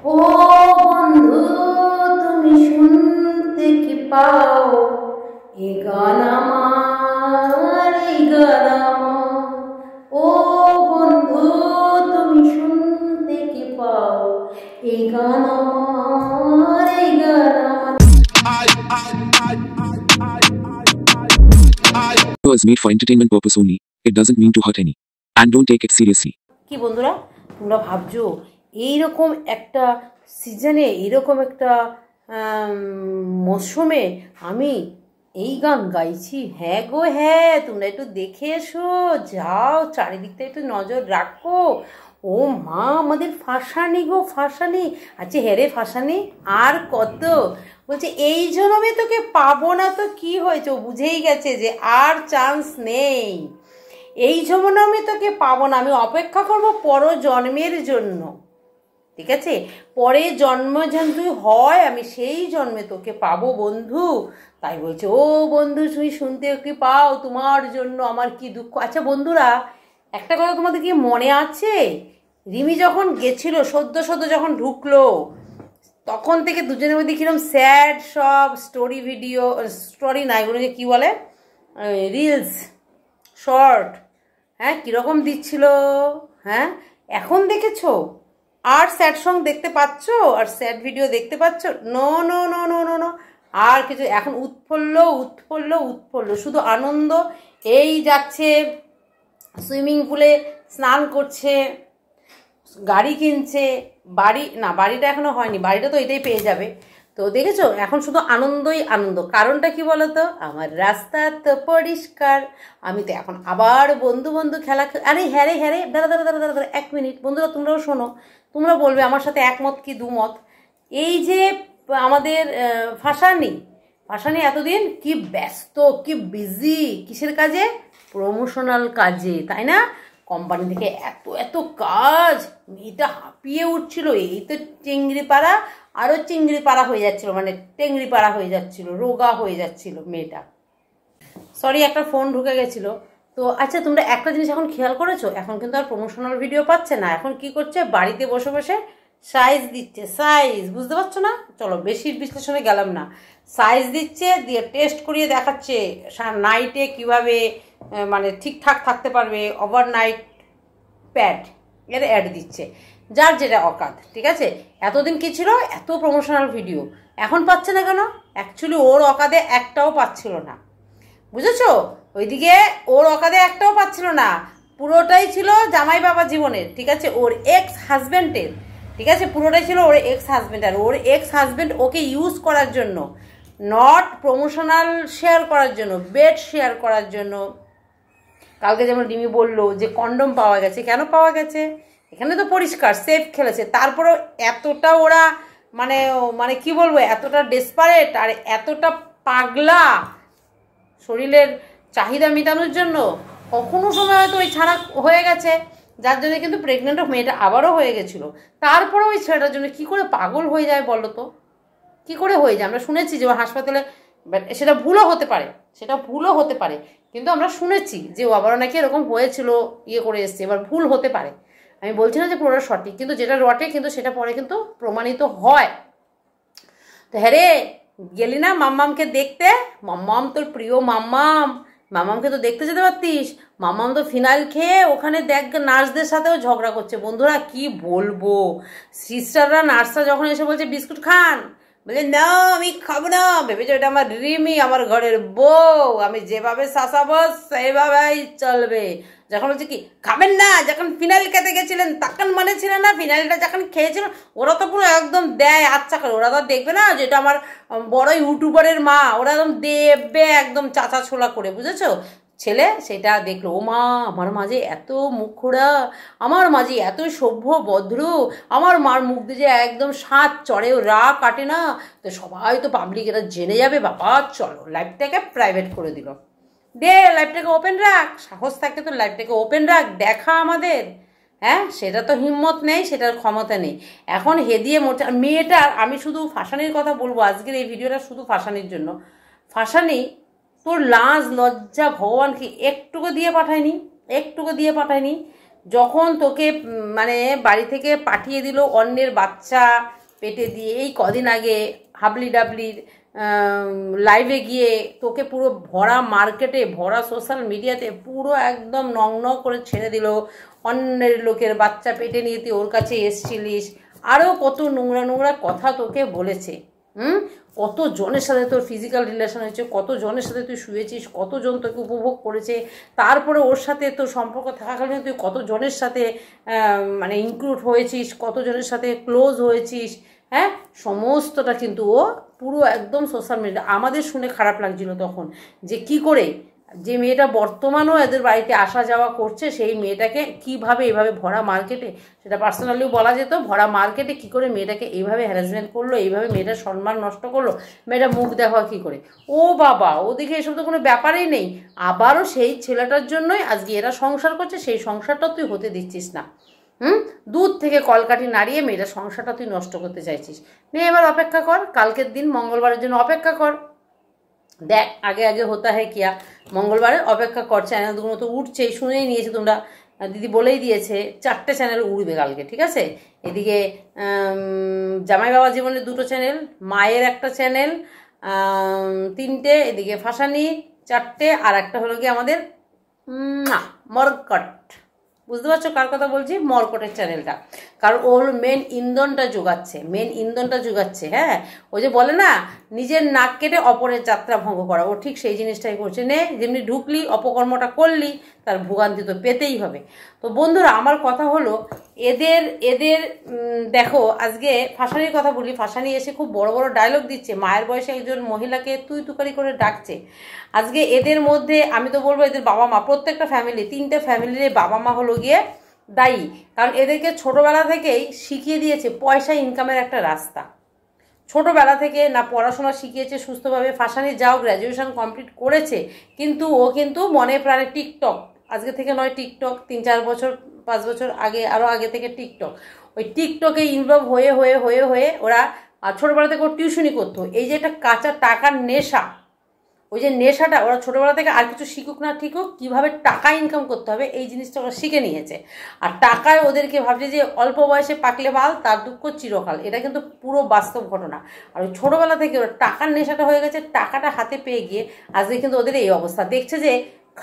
ও বন্ধু তুমি শুনতে কি পাও এ গান আমার, এই গান আমার। ও বন্ধু তুমি শুনতে কি পাও এ গান আমার, এই গান আমার। Was made for entertainment purpose only. It doesn't mean to hurt any. And don't take it seriously. কি বন্ধুরা, তোমরা ভাবছো এইরকম একটা সিজনে, এইরকম একটা মৌসুমে আমি এই গান গাইছি? হ্যাঁ গো হ্যাঁ, তোমরা একটু দেখে এসো, যাও চারিদিকটা একটু নজর রাখো। ও মা, আমাদের ফাঁসানি গো ফাঁসানি। আচ্ছা হ্যাঁ রে ফাঁসানি, আর কত? বলছে এই জন্মে তোকে পাবো না তো কি হয়েছে, ও বুঝেই গেছে যে আর চান্স নেই, এই জন্মে তোকে পাবো না, আমি অপেক্ষা করবো পর জন্মের জন্য। ঠিক আছে, পরে জন্ম যেন তুই হয়, আমি সেই জন্মে তোকে পাবো বন্ধু। তাই বলছে ও বন্ধু তুমি শুনতে কি পাও, তোমার জন্য আমার কি দুঃখ। আচ্ছা বন্ধুরা, একটা কথা তোমাদের কি মনে আছে, রিমি যখন গেছিল সদ্য যখন ঢুকলো, তখন থেকে দুজনের মধ্যে কিরকম স্যাড সব স্টোরি ভিডিও, স্টোরি না এগুলোকে কী বলে, রিলস শর্ট, হ্যাঁ কীরকম দিচ্ছিল। হ্যাঁ এখন দেখেছো আর স্যাড সং দেখতে পাচ্ছ, আর স্যাড ভিডিও দেখতে পাচ্ছ? No no no no no no, আর কিছু এখন উৎফুল্ল উৎফুল্ল উৎফুল্ল, শুধু আনন্দ। এই যাচ্ছে সুইমিং পুলে স্নান করছে, গাড়ি কিনছে, বাড়ি না বাড়িটা এখনো হয়নি, বাড়িটা তো এটাই পেয়ে যাবে। তো দেখেছো এখন শুধু আনন্দই আনন্দ। কারণটা কি বলতো, আমার রাস্তা তো পরিষ্কার, আমি তো এখন আবার বন্ধু বন্ধু খেলা। আরে হ্যাঁ রে হ্যাঁ রে, দাঁড়া দাঁড়া দাঁড়া দাঁড়া এক মিনিট বন্ধুরা, তোমরাও শোনো, তোমরা বলবে আমার সাথে একমত কি দুমত। এই যে আমাদের ফাঁসানি এতদিন কি ব্যস্ত, কি বিজি, কিসের কাজে? প্রমোশনাল কাজে, তাই না? কোম্পানি থেকে এত এত কাজ, মেয়েটা হাঁপিয়ে উঠছিল। এই তো চিংড়ি পাড়া, আরও চিংড়ি পাড়া হয়ে যাচ্ছিল, মানে টেংরি পাড়া হয়ে যাচ্ছিল, রোগা হয়ে যাচ্ছিল মেয়েটা। সরি একটা ফোন ঢুকে গেছিল। তো আচ্ছা তোমরা একটা জিনিস এখন খেয়াল করেছো, এখন কিন্তু আর প্রমোশনাল ভিডিও পাচ্ছে না, এখন কি করছে, বাড়িতে বসে বসে সাইজ দিচ্ছে। সাইজ বুঝতে পারছো না? চলো বেশি বিশ্লেষণে গেলাম না। সাইজ দিচ্ছে, দিয়ে টেস্ট করিয়ে দেখাচ্ছে নাইটে কিভাবে মানে ঠিকঠাক থাকতে পারবে, ওভারনাইট প্যাড এর অ্যাড দিচ্ছে, যার যেটা অকাত। ঠিক আছে, এতদিন কি ছিল, এত প্রমোশনাল ভিডিও, এখন পাচ্ছে না কেন? অ্যাকচুয়ালি ওর অকাদে একটাও পাচ্ছিল না, বুঝেছো? ওইদিকে ওর অকাদে একটাও পাচ্ছিল না, পুরোটাই ছিল জামাই বাবা জীবনের। ঠিক আছে, ওর এক্স হাজব্যান্ডের। ঠিক আছে, পুরোটাই ছিল ওর এক্স হাজব্যান্ড, আর ওর এক্স হাজব্যান্ড ওকে ইউজ করার জন্য, নট প্রমোশনাল শেয়ার করার জন্য, বেড শেয়ার করার জন্য। কালকে যেমন রিমি বললো যে কন্ডম পাওয়া গেছে, কেন পাওয়া গেছে? এখানে তো পরিষ্কার সেফ খেলেছে, তারপরেও এতটা ওরা মানে মানে কি বলবো, এতটা ডেসপারেট আর এতটা পাগলা শরীরের চাহিদা মেটানোর জন্য। কখনো সময় হয়তো ওই ছাড়া হয়ে গেছে, যার জন্য কিন্তু প্রেগনেন্টও মেয়েটা আবারও হয়ে গেছিলো। তারপরে ওই ছেলেটার জন্য কি করে পাগল হয়ে যায় বলো তো, কি করে হয়ে যায়? আমরা শুনেছি যে ও হাসপাতালে, সেটা ভুলও হতে পারে, সেটা ভুলও হতে পারে, কিন্তু আমরা শুনেছি যে ও আবারও নাকি এরকম হয়েছিল, ইয়ে করে এসছে। এবার ভুল হতে পারে, আমি বলছি না যে পুরোটা সঠিক, কিন্তু যেটা রটে কিন্তু সেটা পরে কিন্তু প্রমাণিত হয়। তো হ্যাঁ রে, গেলি না মাম্মামকে দেখতে? মাম্মাম তোর প্রিয় মাম্মামকে তো দেখতে যেতে পারতিস। মাম্মাম তো ফিনাইল খেয়ে ওখানে দেখ নার্সদের সাথেও ঝগড়া করছে। বন্ধুরা কি বলবো, সিস্টাররা নার্সরা যখন এসে বলছে বিস্কুট খান, বলে না আমি খাবো না, ভেবেছো এটা আমার রিমি, আমার ঘরের বউ, আমি যেভাবে শাসাবো সেইভাবেই চলবে। যখন বলছে কি খাবেন না, যখন ফিনাইল খেতে গেছিলেন তখন মনে ছিল না, ফিনাইলটা যখন খেয়েছিল, ওরা তো পুরো একদম দেয় আচ্ছা করে, ওরা তো দেখবে না যেটা আমার বড় ইউটিউবারের মা, ওরা একদম দেবে একদম চাচা ছোলা করে, বুঝেছো? ছেলে সেটা দেখলো, ও মা আমার মাঝে এত মুখোড়া, আমার মাঝে এত সভ্য ভদ্র, আমার মার মুখ দিয়ে যে একদম সাত চড়েও রা কাটে না, তো সবাই তো পাবলিক এটা জেনে যাবে, বাবা চলো লাইফটাকে প্রাইভেট করে দিল। দে লাইফটাকে ওপেন রাখ, সাহস থাকে তো লাইফটাকে ওপেন রাখ, দেখা আমাদের। হ্যাঁ সেটা তো হিম্মত নেই, সেটার ক্ষমতা নেই। এখন হেদিয়ে মোটা মেয়েটার, আমি শুধু ফাঁসানির কথা বলবো, আজকের এই ভিডিওটা শুধু ফাঁসানির জন্য। ফাঁসানি তোর লাজ লজ্জা ভগবানকে একটুকু দিয়ে পাঠায়নি, একটুকু দিয়ে পাঠায়নি। যখন তোকে মানে বাড়ি থেকে পাঠিয়ে দিল অন্যের বাচ্চা পেটে দিয়ে, এই কদিন আগে হাবলি ডাবলির লাইভে গিয়ে তোকে পুরো ভরা মার্কেটে, ভরা সোশ্যাল মিডিয়াতে পুরো একদম নগ্ন করে ছেড়ে দিল, অন্যের লোকের বাচ্চা পেটে নিয়ে তুই ওর কাছে এসছিলিস, আরও কত নোংরা নোংরা কথা তোকে বলেছে। কত জনের সাথে তোর ফিজিক্যাল রিলেশন হয়েছে, কত জনের সাথে তুই শুয়েছিস, কতজন তোকে উপভোগ করেছে, তারপরে ওর সাথে তোর সম্পর্ক থাকাকালীন তুই কত জনের সাথে মানে ইনক্লুড হয়েছিস, কত জনের সাথে ক্লোজ হয়েছিস, হ্যাঁ, সমস্তটা কিন্তু ও পুরো একদম সোশ্যাল মিডিয়া। আমাদের শুনে খারাপ লাগছিল তখন যে কি করে যে মেয়েটা বর্তমানেও এদের বাড়িতে আসা যাওয়া করছে, সেই মেয়েটাকে কিভাবে এভাবে ভরা মার্কেটে, সেটা পার্সোনালিও বলা যেত, ভরা মার্কেটে কি করে মেয়েটাকে এইভাবে হ্যারাসমেন্ট করলো, এইভাবে মেয়েটার সম্মান নষ্ট করলো, মেয়েটা মুখ দেখা কি করে। ও বাবা, ওদিকে এসব তো কোনো ব্যাপারই নেই, আবারও সেই ছেলেটার জন্যই আজকে এরা সংসার করছে, সেই সংসারটা তুই হতে দিচ্ছিস না। দূর থেকে কলকাঠি নাড়িয়ে মেয়েটার সংসারটা তুই নষ্ট করতে চাইছিস। নে এবার অপেক্ষা কর, কালকের দিন মঙ্গলবারের জন্য অপেক্ষা কর, দেখ আগে আগে হতা হয় কিয়া, মঙ্গলবারের অপেক্ষা কর। চ্যানেলগুলো তো উঠছেই, শুনেই নিয়েছে তোমরা, দিদি বলেই দিয়েছে 4টে চ্যানেল উঠবে কালকে, ঠিক আছে। এদিকে জামাই বাবা জীবনের 2টো চ্যানেল, মায়ের একটা চ্যানেল 3টে, এদিকে ফাঁসানি 4টে, আর একটা হলো কি আমাদের মরকট, বুঝতে পারছো কার কথা বলছি, মরকটের চ্যানেলটা। কারণ ও হলো মেন ইন্ধনটা যোগাচ্ছে, হ্যাঁ, ওই যে বলে না নিজের নাক কেটে অপরের যাত্রা ভঙ্গ করা, ও ঠিক সেই জিনিসটাই করছে। নে যেমনি ঢুকলি অপকর্মটা করলি, তার ভোগান্তি তো পেতেই হবে। তো বন্ধুরা, আমার কথা হলো এদের দেখো, আজকে ফাঁসানির কথা বলি, ফাঁসানি এসে খুব বড় বড় ডায়লগ দিচ্ছে, মায়ের বয়সে একজন মহিলাকে তুই তুকারি করে ডাকছে। আজকে এদের মধ্যে আমি তো বলবো এদের বাবা মা, প্রত্যেকটা ফ্যামিলি, 3টে ফ্যামিলির বাবা মা হলো গিয়ে দায়ী। কারণ এদেরকে ছোটোবেলা থেকেই শিখিয়ে দিয়েছে পয়সা ইনকামের একটা রাস্তা, ছোটোবেলা থেকে না পড়াশোনা শিখিয়েছে সুস্থভাবে। ফাঁসানি যাও গ্র্যাজুয়েশন কমপ্লিট করেছে, কিন্তু ও কিন্তু মনে প্রাণে টিকটক, আজকে থেকে নয়, টিকটক 3-4 বছর 5 বছর আগে, আরও আগে থেকে টিকটক, ওই টিকটকে ইনভলভ হয়ে হয়ে হয়ে হয়ে ওরা ছোটোবেলা থেকে ওর টিউশনই করতো। এই যে একটা কাঁচা টাকার নেশা, ওই যে নেশাটা ওরা ছোটোবেলা থেকে আর কিছু শিখুক না ঠিকুক, কীভাবে টাকা ইনকাম করতে হবে এই জিনিসটা ওরা শিখে নিয়েছে। আর টাকায় ওদেরকে ভাবছে যে অল্প বয়সে পাকলে বাল, তার দুঃখ চিরকাল, এটা কিন্তু পুরো বাস্তব ঘটনা। আর ওই ছোটোবেলা থেকে ওরা টাকার নেশাটা হয়ে গেছে, টাকাটা হাতে পেয়ে গিয়ে আজকে কিন্তু ওদের এই অবস্থা। দেখছে যে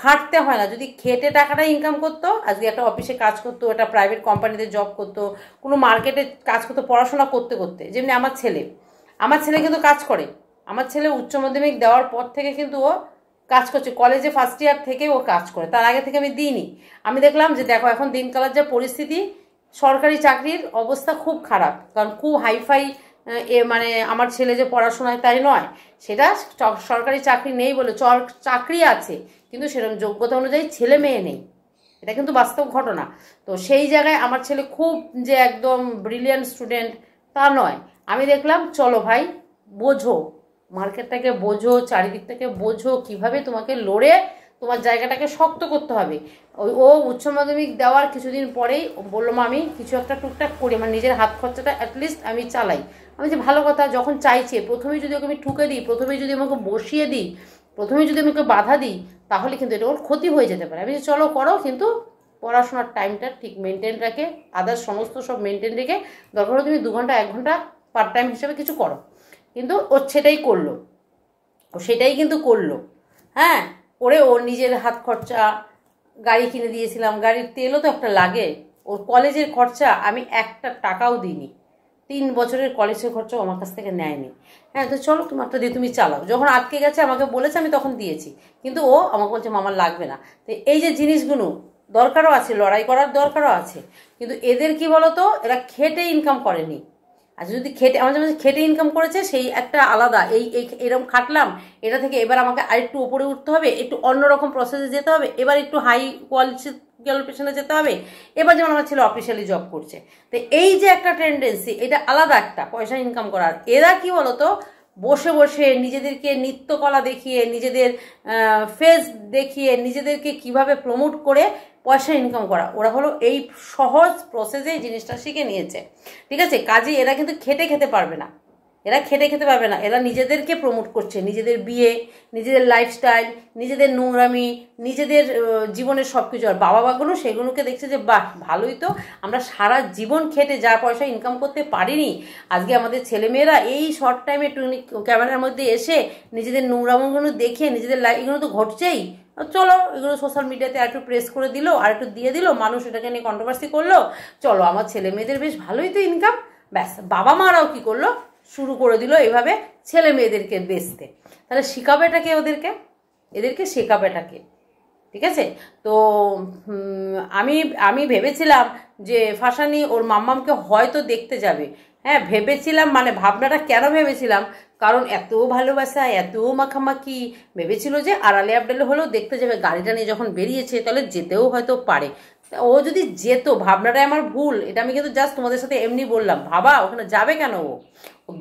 খাটতে হয় না, যদি খেটে টাকাটা ইনকাম করতো, আজকে একটা অফিসে কাজ করতো, একটা প্রাইভেট কোম্পানিতে জব করতো, কোনো মার্কেটে কাজ করতো, পড়াশোনা করতে করতে। যেমনি আমার ছেলে কিন্তু কাজ করে, আমার ছেলে উচ্চ মাধ্যমিক দেওয়ার পর থেকে কিন্তু ও কাজ করছে, কলেজে ফার্স্ট ইয়ার থেকে ও কাজ করে, তার আগে থেকে আমি দিইনি। আমি দেখলাম যে দেখো এখন দিনকালের যা পরিস্থিতি, সরকারি চাকরির অবস্থা খুব খারাপ, কারণ খুব হাইফাই মানে আমার ছেলে যে পড়াশোনায় তাই নয়, সেটা সরকারি চাকরি নেই বলে, চাকরি আছে কিন্তু সেরকম যোগ্যতা অনুযায়ী ছেলে মেয়ে নেই, এটা কিন্তু বাস্তব ঘটনা। তো সেই জায়গায় আমার ছেলে খুব যে একদম ব্রিলিয়ান্ট স্টুডেন্ট তা নয়। আমি দেখলাম চলো ভাই, বোঝো মার্কেটটাকে, বোঝো চারিদিকটাকে, বোঝো কিভাবে তোমাকে লড়ে তোমার জায়গাটাকে শক্ত করতে হবে। ও উচ্চ মাধ্যমিক দেওয়ার কিছুদিন পরেই বললো মা আমি কিছু একটা টুকটাক করি, আমার নিজের হাত খরচাটা অ্যাটলিস্ট আমি চালাই। আমি যে ভালো কথা, যখন চাইছে প্রথমেই যদি ওকে আমি ঠুকে দিই, প্রথমেই যদি আমাকে বসিয়ে দিই, প্রথমেই যদি আমাকে বাধা দিই, তাহলে কিন্তু এটা ওর ক্ষতি হয়ে যেতে পারে। আমি যে চলো করো, কিন্তু পড়াশোনার টাইমটা ঠিক মেনটেন রাখে, আদার্স সমস্ত সব মেনটেন রেখে, দরকার হলে তুমি 2 ঘন্টা 1 ঘন্টা পার্ট টাইম হিসেবে কিছু করো। কিন্তু ও সেটাই করলো, হ্যাঁ, করে ওর নিজের হাত খরচা, গাড়ি কিনে দিয়েছিলাম, গাড়ির তেলও তো একটা লাগে, ওর কলেজের খরচা আমি একটা টাকাও দিইনি, 3 বছরের কলেজের খরচা আমার কাছ থেকে নেয়নি। হ্যাঁ, তো চলো তোমারটা দিয়ে তুমি চালাও, যখন আটকে গেছে আমাকে বলেছে, আমি তখন দিয়েছি, কিন্তু ও আমাকে বলছে মামার লাগবে না। তো এই যে জিনিসগুলো দরকারও আছে, লড়াই করার দরকারও আছে, কিন্তু এদের কি বলতো, এরা খেটে ইনকাম করেনি। আচ্ছা, যদি খেটে আমাদের মাঝে খেটে ইনকাম করেছে, সেই একটা আলাদা, এরকম খাটলাম, এটা থেকে এবার আমাকে আরেকটু উপরে উঠতে হবে, একটু অন্যরকম প্রসেসে যেতে হবে, এবার একটু হাই কোয়ালিফিকেশনে যেতে হবে। এবার যেমন আমার ছেলে অফিসিয়ালি জব করছে, তো এই যে একটা টেন্ডেন্সি, এটা আলাদা একটা পয়সা ইনকাম করার। এরা কি বলতো, বসে বসে নিজেদেরকে নৃত্যকলা দেখিয়ে, নিজেদের ফেস দেখিয়ে, নিজেদেরকে কিভাবে প্রমোট করে পয়সা ইনকাম করা, ওরা হলো এই সহজ প্রসেসে জিনিসটা শিখে নিয়েছে, ঠিক আছে। কাজে এরা কিন্তু খেটে খেতে পারবে না, এরা খেতে খেতে পারবে না, এরা নিজেদেরকে প্রমোট করছে, নিজেদের বিয়ে, নিজেদের লাইফস্টাইল, নিজেদের নোংরামি, নিজেদের জীবনের সব কিছু। আর বাবা মাগুলো সেগুলোকে দেখছে যে বাহ ভালোই তো, আমরা সারা জীবন খেটে যা পয়সা ইনকাম করতে পারিনি, আজকে আমাদের ছেলেমেয়েরা এই শর্ট টাইমে ক্যামেরার মধ্যে এসে নিজেদের নোংরামগুলো দেখে নিজেদের লাইফ, এগুলো তো ঘটছেই, চলো এগুলো সোশ্যাল মিডিয়াতে আর একটু প্রেস করে দিল, আর একটু দিয়ে দিল, মানুষ এটাকে নিয়ে কন্ট্রোভার্সি করলো, চলো আমার ছেলে মেয়েদের বেশ ভালোই তো ইনকাম, ব্যাস বাবা মারাও কি করলো, শুরু করে দিল এভাবে ছেলে মেয়েদেরকে বেচতে। তাহলে শিখাবেটাকে ওদেরকে, এদেরকে শেখাবেটাকে, ঠিক আছে? তো আমি আমি ভেবেছিলাম যে ফাসানি ওর মাম্মামকে হয়তো দেখতে যাবে, হ্যাঁ ভেবেছিলাম, মানে ভাবনাটা কেন ভেবেছিলাম, কারণ এত ভালোবাসা, এত মাখামাখি, ভেবেছিল যে আড়ালে আবডালে হলেও দেখতে যাবে, গাড়িটা নিয়ে যখন বেরিয়েছে তাহলে যেতেও হয়তো পারে। ও যদি যেত, ভাবনাটাই আমার ভুল, এটা আমি কিন্তু জাস্ট তোমাদের সাথে এমনি বললাম, ভাবা ওখানে যাবে কেন ও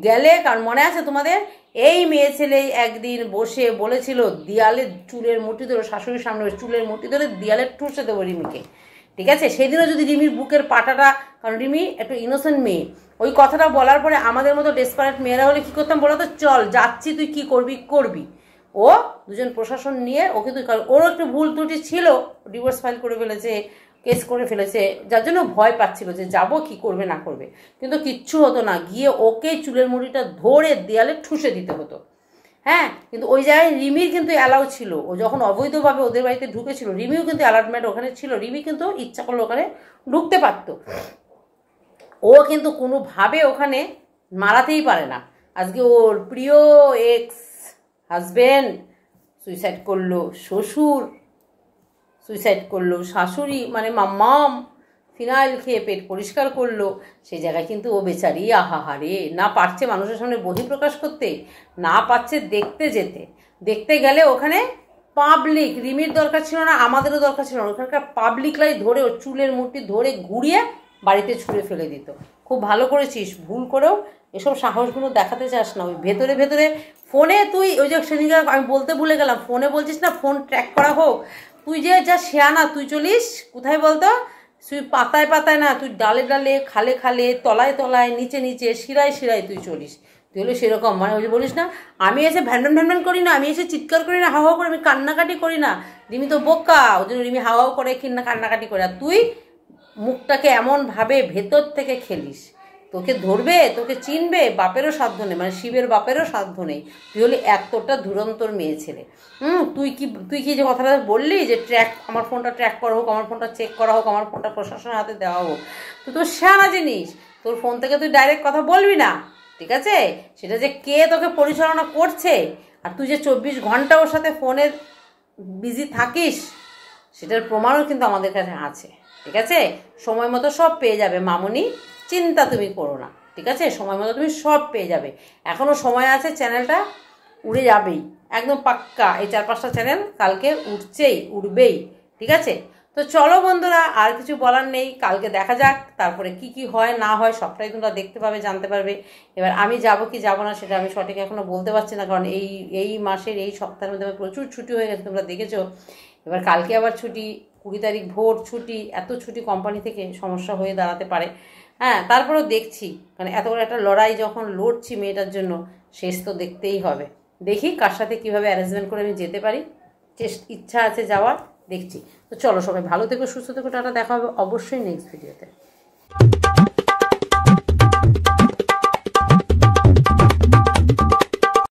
গেলে, কারণ মনে আছে তোমাদের এই মেয়ে ছেলে একদিন বসে বলেছিল দেয়ালে চুলের মুঠি ধরে, শাশুড়ির সামনে চুলের মুঠি ধরে দেয়ালে ঠুসে দেবো রিমিকে, ঠিক আছে? সেদিনও যদি রিমির বুকের পাটাটা, কারণ রিমি একটু ইনোসেন্ট মেয়ে, ওই কথাটা বলার পরে আমাদের মতো ডেসপারেট মেয়েরা হলে কী করতাম বলো তো, চল যাচ্ছি তুই কি করবি করবি, ও দুজন প্রশাসন নিয়ে ও কিন্তু, ওরও একটু ভুল ত্রুটি ছিল, ডিভোর্স ফাইল করে ফেলেছে, কেস করে ফেলেছে, যার জন্য ভয় পাচ্ছিল যে যাবো কি করবে না করবে, কিন্তু কিচ্ছু হতো না, গিয়ে ওকে চুলের মুড়িটা ধরে দেয়ালে ঠুসে দিতে হতো, হ্যাঁ। কিন্তু ওই জায়গায় রিমির কিন্তু অ্যালাউ ছিল, ও যখন অবৈধভাবে ওদের বাড়িতে ঢুকেছিল রিমিও কিন্তু অ্যালার্টমেন্ট ওখানে ছিল, রিমি কিন্তু ইচ্ছা করলে ওখানে ঢুকতে পারতো, ও কিন্তু কোনোভাবে ওখানে মারাতেই পারে না। আজকে ওর প্রিয় এক্স হাজব্যান্ড সুইসাইড করলো, শ্বশুর সুইসাইড করলো, শাশুড়ি মানে মাম্মাম ফিনাইল খেয়ে পেট পরিষ্কার করলো, সেই জায়গায় কিন্তু ও বেচারি আহাহারে, না পারছে মানুষের সামনে বহিঃপ্রকাশ করতে, না পারছে দেখতে যেতে, দেখতে গেলে ওখানে পাবলিক, রিমির দরকার ছিল না, আমাদেরও দরকার ছিল না, ওখানকার পাবলিকরাই ধরে ওর চুলের মুঠি ধরে ঘুরিয়ে বাড়িতে ছুঁড়ে ফেলে দিত। খুব ভালো করেছিস, ভুল করেও এসব সাহসগুলো দেখাতে চাস না, ওই ভেতরে ভেতরে ফোনে তুই ওই যে সেদিনকে আমি বলতে ভুলে গেলাম, ফোনে বলছিস না ফোন ট্র্যাক করা হোক, তুই যে যা শেয়ানা, তুই চলিস কোথায় বলতো, তুই পাতায় পাতায় না, তুই ডালে ডালে খালে খালে তলায় তলায় নিচে নিচে শিরায় শিরায় তুই চলিস, তুই হলো সেরকম, মানে ওই যে বলিস না আমি এসে ভ্যান্ডন ভ্যান্ডন করি না, আমি এসে চিৎকার করি না, হাওয়া হাওয়া করে, আমি কান্নাকাটি করি না, রিমি তো বোকা, ওই জন্য রিমি হাওয়া করে কিনা কান্নাকাটি করে, আর তুই মুখটাকে এমনভাবে ভেতর থেকে খেলিস, তোকে ধরবে, তোকে চিনবে বাপেরও সাধ্য নেই, মানে শিবের বাপেরও সাধ্য নেই, তুই হলি এতটা ধুরন্তর মেয়ে ছেলে। তুই কি যে কথাটা বললি যে ট্র্যাক, আমার ফোনটা ট্র্যাক করা হোক, আমার ফোনটা চেক করা হোক, আমার ফোনটা প্রশাসনের হাতে দেওয়া হোক, তুই তোর সেরা জিনিস, তোর ফোন থেকে তুই ডাইরেক্ট কথা বলবি না, ঠিক আছে? সেটা যে কে তোকে পরিচালনা করছে, আর তুই যে 24 ঘন্টা ওর সাথে ফোনে বিজি থাকিস, সেটার প্রমাণও কিন্তু আমাদের কাছে আছে, ঠিক আছে? সময় মতো সব পেয়ে যাবে মামুনি, চিন্তা তুমি করো না, ঠিক আছে? সময় মতো তুমি সব পেয়ে যাবে, এখনও সময় আছে, চ্যানেলটা উড়ে যাবেই একদম পাক্কা, এই 4-5টা চ্যানেল কালকে উঠবেই, ঠিক আছে? তো চলো বন্ধুরা, আর কিছু বলার নেই, কালকে দেখা যাক তারপরে কি কি হয় না হয় সবটাই তোমরা দেখতে পাবে, জানতে পারবে। এবার আমি যাব কি যাব না সেটা আমি সঠিক এখনও বলতে পারছি না, কারণ এই মাসের এই সপ্তাহের মধ্যে আমার প্রচুর ছুটি হয়ে গেছে, তোমরা দেখেছো। এবার কালকে আবার ছুটি, 20 তারিখ ভোর ছুটি, এত ছুটি কোম্পানি থেকে সমস্যা হয়ে দাঁড়াতে পারে, হ্যাঁ। তারপরেও দেখছি, কারণ এত বড় একটা লড়াই যখন লড়ছি মেয়েটার জন্য, শেষ তো দেখতেই হবে, দেখি কার সাথে কীভাবে অ্যারেঞ্জমেন্ট করে আমি যেতে পারি, ইচ্ছা আছে যাওয়ার, দেখছি। তো চলো সবাই ভালো থেকো, সুস্থ থেকো, টাটা, দেখা হবে অবশ্যই নেক্সট ভিডিওতে।